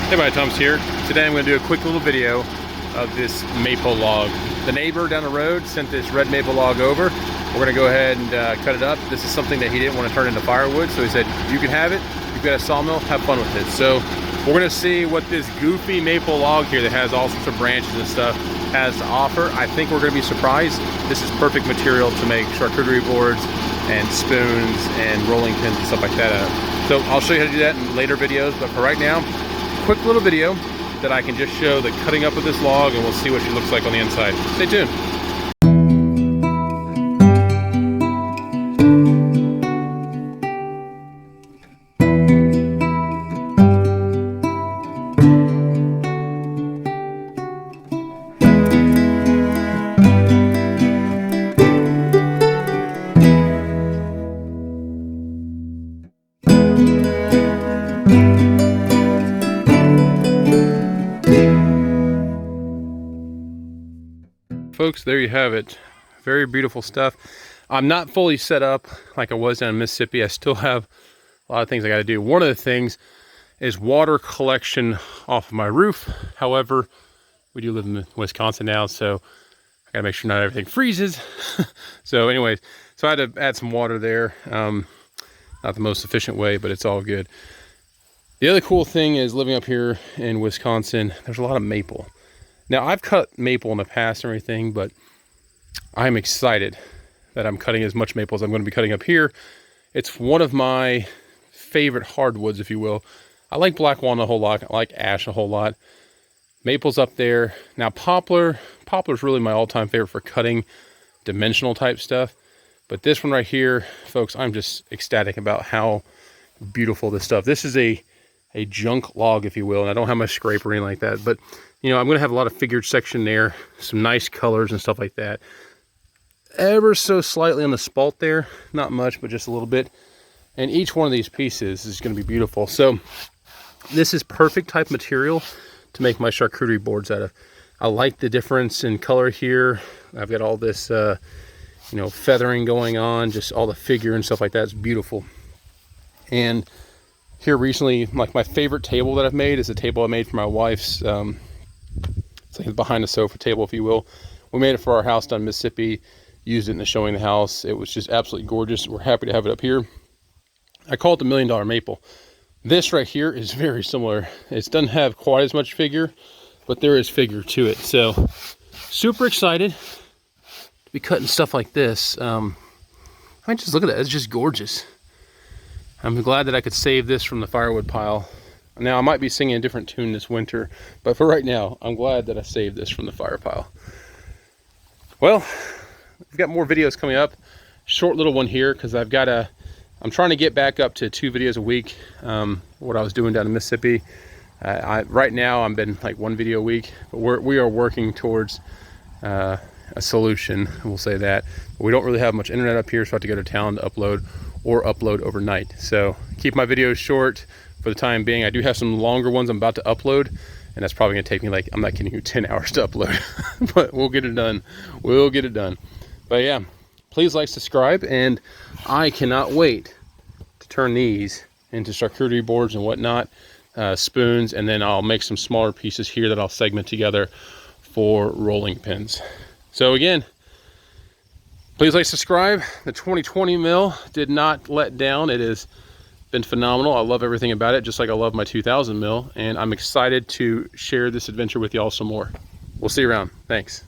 Hey everybody, Tom's here. Today I'm going to do a quick little video of this maple log. The neighbor down the road sent this red maple log over. We're going to go ahead and cut it up. This is something that he didn't want to turn into firewood, so he said, you can have it. You've got a sawmill, have fun with it. So we're going to see what this goofy maple log here that has all sorts of branches and stuff has to offer. I think we're going to be surprised. This is perfect material to make charcuterie boards and spoons and rolling pins and stuff like that out of. So I'll show you how to do that in later videos, but for right now, quick little video that I can just show the cutting up of this log, and we'll see what she looks like on the inside. Stay tuned. Folks, there you have it. Very beautiful stuff. I'm not fully set up like I was down in Mississippi. I still have a lot of things I got to do. One of the things is water collection off of my roof. However, we do live in Wisconsin now, so I got to make sure not everything freezes. So anyways, so I had to add some water there. Not the most efficient way, but it's all good. The other cool thing is living up here in Wisconsin, there's a lot of maple. Now, I've cut maple in the past and everything, but I'm excited that I'm cutting as much maple as I'm going to be cutting up here. It's one of my favorite hardwoods, if you will. I like black walnut a whole lot. I like ash a whole lot. Maple's up there. Now, poplar's really my all-time favorite for cutting dimensional type stuff. But this one right here, folks, I'm just ecstatic about how beautiful this stuff. This is a junk log, if you will, and I don't have my scraper or anything like that, but you know, I'm going to have a lot of figured section there, some nice colors and stuff like that. Ever so slightly on the spalt there, not much, but just a little bit. And each one of these pieces is going to be beautiful. So this is perfect type material to make my charcuterie boards out of. I like the difference in color here. I've got all this, you know, feathering going on, just all the figure and stuff like that. It's beautiful. And here recently, like my favorite table that I've made is a table I made for my wife's, it's like behind the sofa table, if you will. We made it for our house down in Mississippi, used it in the showing the house. It was just absolutely gorgeous. We're happy to have it up here. I call it the $1 million maple. This right here is very similar. It doesn't have quite as much figure, but there is figure to it. So super excited to be cutting stuff like this. I mean, just look at that. It's just gorgeous. I'm glad that I could save this from the firewood pile. Now, I might be singing a different tune this winter, but for right now, I'm glad that I saved this from the fire pile. Well, we've got more videos coming up. Short little one here, because I'm trying to get back up to 2 videos a week, what I was doing down in Mississippi. Right now, I've been like 1 video a week, but we are working towards a solution, we'll say that. But we don't really have much internet up here, so I have to go to town to upload or upload overnight. So keep my videos short for the time being. I do have some longer ones I'm about to upload, and that's probably gonna take me, like, I'm not kidding you, 10 hours to upload. But we'll get it done. We'll get it done. But yeah, please like, subscribe, and I cannot wait to turn these into charcuterie boards and whatnot, spoons, and then I'll make some smaller pieces here that I'll segment together for rolling pins. So again, please like, subscribe. The 2020 mill did not let down. It has been phenomenal. I love everything about it, just like I love my 2000 mill, and I'm excited to share this adventure with y'all some more. We'll see you around. Thanks.